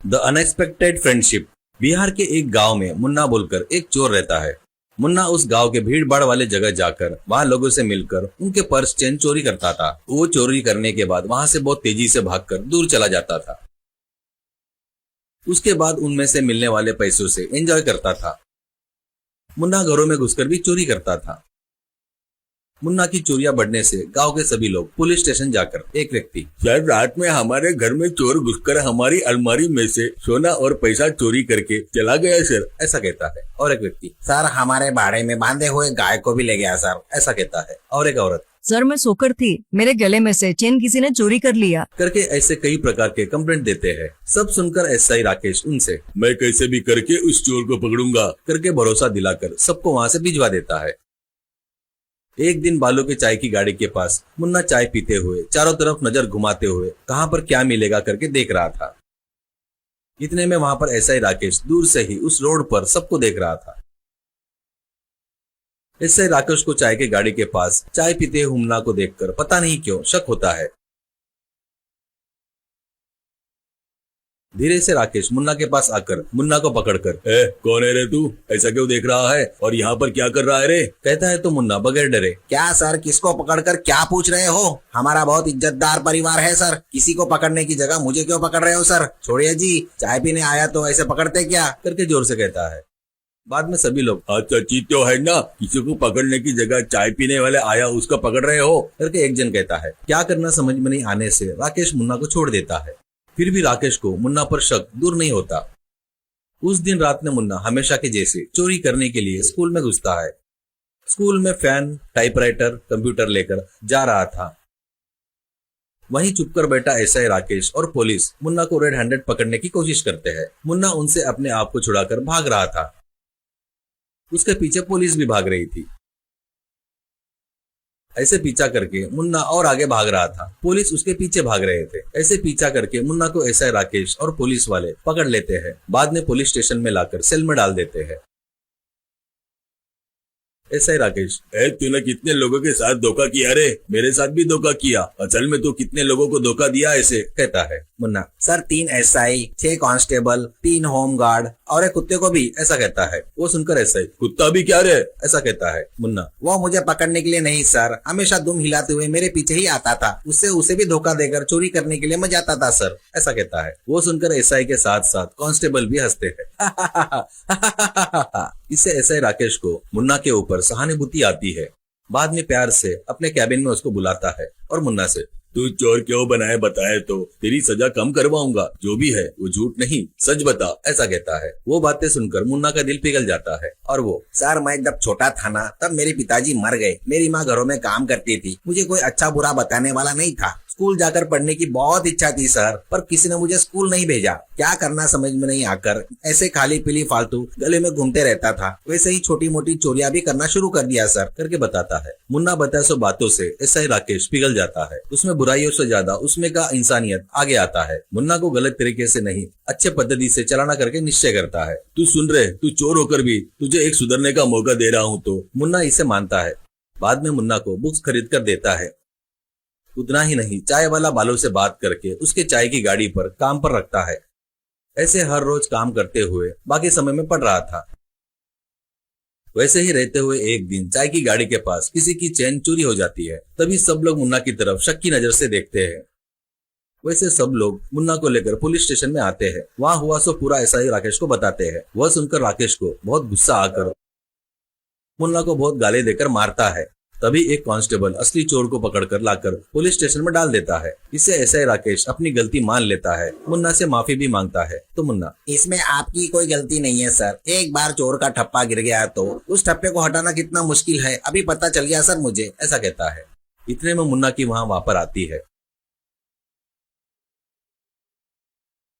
The unexpected friendship. Bihar के एक गांव में मुन्ना बोलकर एक चोर रहता है। मुन्ना उस गांव के भीड़ भाड़ वाले जगह जाकर वहां लोगों से मिलकर उनके पर्स चेन चोरी करता था। वो चोरी करने के बाद वहां से बहुत तेजी से भागकर दूर चला जाता था। उसके बाद उनमें से मिलने वाले पैसों से एंजॉय करता था। मुन्ना घरों में घुसकर भी चोरी करता था। मुन्ना की चोरियां बढ़ने से गांव के सभी लोग पुलिस स्टेशन जाकर एक व्यक्ति, सर रात में हमारे घर में चोर घुसकर हमारी अलमारी में से सोना और पैसा चोरी करके चला गया सर, ऐसा कहता है। और एक व्यक्ति, सर हमारे बाड़े में बांधे हुए गाय को भी ले गया सर, ऐसा कहता है। और एक औरत, सर मैं सोकर थी, मेरे गले में से चेन किसी ने चोरी कर लिया, करके ऐसे कई प्रकार के कंप्लेंट देते हैं। सब सुनकर एसआई राकेश उनसे, मैं कैसे भी करके उस चोर को पकड़ूंगा, करके भरोसा दिलाकर सबको वहां से भिजवा देता है। एक दिन बालू के चाय की गाड़ी के पास मुन्ना चाय पीते हुए चारों तरफ नजर घुमाते हुए कहां पर क्या मिलेगा करके देख रहा था। इतने में वहां पर एसआई राकेश दूर से ही उस रोड पर सबको देख रहा था। एसआई राकेश को चाय की गाड़ी के पास चाय पीते हुए मुन्ना को देखकर पता नहीं क्यों शक होता है। धीरे से राकेश मुन्ना के पास आकर मुन्ना को पकड़कर, कौन है रे तू, ऐसा क्यों देख रहा है और यहाँ पर क्या कर रहा है रे, कहता है। तो मुन्ना बगैर डरे, क्या सर किसको पकड़कर क्या पूछ रहे हो, हमारा बहुत इज्जतदार परिवार है सर, किसी को पकड़ने की जगह मुझे क्यों पकड़ रहे हो सर, छोड़िए जी, चाय पीने आया तो ऐसे पकड़ते क्या, करके जोर से कहता है। बाद में सभी लोग, अच्छा चीतो है ना, किसी को पकड़ने की जगह चाय पीने वाले आया उसको पकड़ रहे हो, करके एक जन कहता है। क्या करना समझ में नहीं आने से राकेश मुन्ना को छोड़ देता है। फिर भी राकेश को मुन्ना पर शक दूर नहीं होता। उस दिन रात में मुन्ना हमेशा के जैसे चोरी करने के लिए स्कूल में घुसता है। स्कूल में फैन, टाइपराइटर, कंप्यूटर लेकर जा रहा था। वहीं चुपकर बैठा एसआई राकेश और पुलिस मुन्ना को रेड हैंडेड पकड़ने की कोशिश करते हैं। मुन्ना उनसे अपने आप को छुड़ाकर भाग रहा था। उसके पीछे पुलिस भी भाग रही थी। ऐसे पीछा करके मुन्ना और आगे भाग रहा था। पुलिस उसके पीछे भाग रहे थे। ऐसे पीछा करके मुन्ना को एसआई राकेश और पुलिस वाले पकड़ लेते हैं। बाद में पुलिस स्टेशन में लाकर सेल में डाल देते हैं। एसआई राकेश, तूने कितने लोगों के साथ धोखा किया रे, मेरे साथ भी धोखा किया, असल में तू कितने लोगों को धोखा दिया ऐसे, कहता है। Munna, sir 3 SI, 6 constable, 3 home guard और एक कुत्ते को भी, ऐसा कहता है। वो सुनकर एसआई, कुत्ता भी क्या रे, ऐसा कहता है। मुन्ना, वो मुझे पकड़ने के लिए नहीं सर, हमेशा दुम हिलाते हुए मेरे पीछे ही आता था, उससे उसे भी धोखा देकर चोरी करने के लिए मैं जाता था सर, ऐसा कहता है। वो सुनकर एसआई के साथ साथ कांस्टेबल भी हंसते हैं। इससे एसआई राकेश को मुन्ना के ऊपर सहानुभूति आती है। बाद में प्यार से अपने कैबिन में उसको बुलाता है और मुन्ना से, तू चोर क्यों बनाए बताए तो तेरी सजा कम करवाऊंगा, जो भी है वो झूठ नहीं सच बता, ऐसा कहता है। वो बातें सुनकर मुन्ना का दिल पिघल जाता है और वो, सर मैं जब छोटा था ना तब मेरे पिताजी मर गए, मेरी माँ घरों में काम करती थी, मुझे कोई अच्छा बुरा बताने वाला नहीं था, स्कूल जाकर पढ़ने की बहुत इच्छा थी सर, पर किसी ने मुझे स्कूल नहीं भेजा, क्या करना समझ में नहीं आकर ऐसे खाली पीली फालतू गले में घूमते रहता था, वैसे ही छोटी मोटी चोरियां भी करना शुरू कर दिया सर, करके बताता है। मुन्ना बताए सो बातों से एसआई राकेश पिघल जाता है। उसमें बुराइयों से ज्यादा उसमें का इंसानियत आगे आता है। मुन्ना को गलत तरीके से नहीं, अच्छे पद्धति से चलाना करके निश्चय करता है। तू सुन रहे, तू चोर होकर भी तुझे एक सुधरने का मौका दे रहा हूँ, तो मुन्ना इसे मानता है। बाद में मुन्ना को बुक्स खरीद कर देता है। उतना ही नहीं, चाय वाला बालू से बात करके उसके चाय की गाड़ी पर काम पर रखता है। ऐसे हर रोज काम करते हुए बाकी समय में पढ़ रहा था। वैसे ही रहते हुए एक दिन चाय की गाड़ी के पास किसी की चेन चोरी हो जाती है। तभी सब लोग मुन्ना की तरफ शक की नजर से देखते हैं। वैसे सब लोग मुन्ना को लेकर पुलिस स्टेशन में आते हैं। वहां हुआ सो पूरा एसआई राकेश को बताते हैं। वह सुनकर राकेश को बहुत गुस्सा आकर मुन्ना को बहुत गाली देकर मारता है। तभी एक कांस्टेबल असली चोर को पकड़कर लाकर पुलिस स्टेशन में डाल देता है। इससे एसआई राकेश अपनी गलती मान लेता है। मुन्ना से माफी भी मांगता है। तो मुन्ना, इसमें आपकी कोई गलती नहीं है सर, एक बार चोर का ठप्पा गिर गया तो उस ठप्पे को हटाना कितना मुश्किल है, अभी पता चल गया सर मुझे, ऐसा कहता है। इतने में मुन्ना की वहां वापर आती है।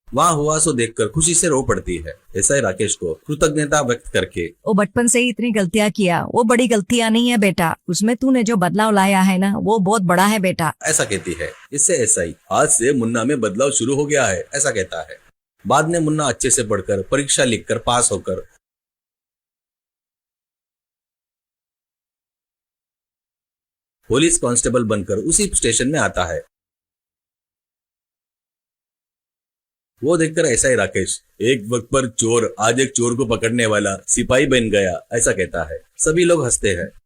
वहाँ हुआ सो देखकर खुशी से रो पड़ती है। एसआई राकेश को कृतज्ञता व्यक्त करके, वो बचपन से ही इतनी गलतियां किया, वो बड़ी गलतियां नहीं है बेटा, उसमें तूने जो बदलाव लाया है ना वो बहुत बड़ा है बेटा, ऐसा कहती है। इससे एसआई, आज से मुन्ना में बदलाव शुरू हो गया है, ऐसा कहता है। बाद में मुन्ना अच्छे से पढ़कर परीक्षा लिखकर पास होकर पुलिस कांस्टेबल बनकर उसी स्टेशन में आता है। वो देखकर ऐसा ही राकेश, एक वक्त पर चोर आज एक चोर को पकड़ने वाला सिपाही बन गया, ऐसा कहता है। सभी लोग हंसते हैं।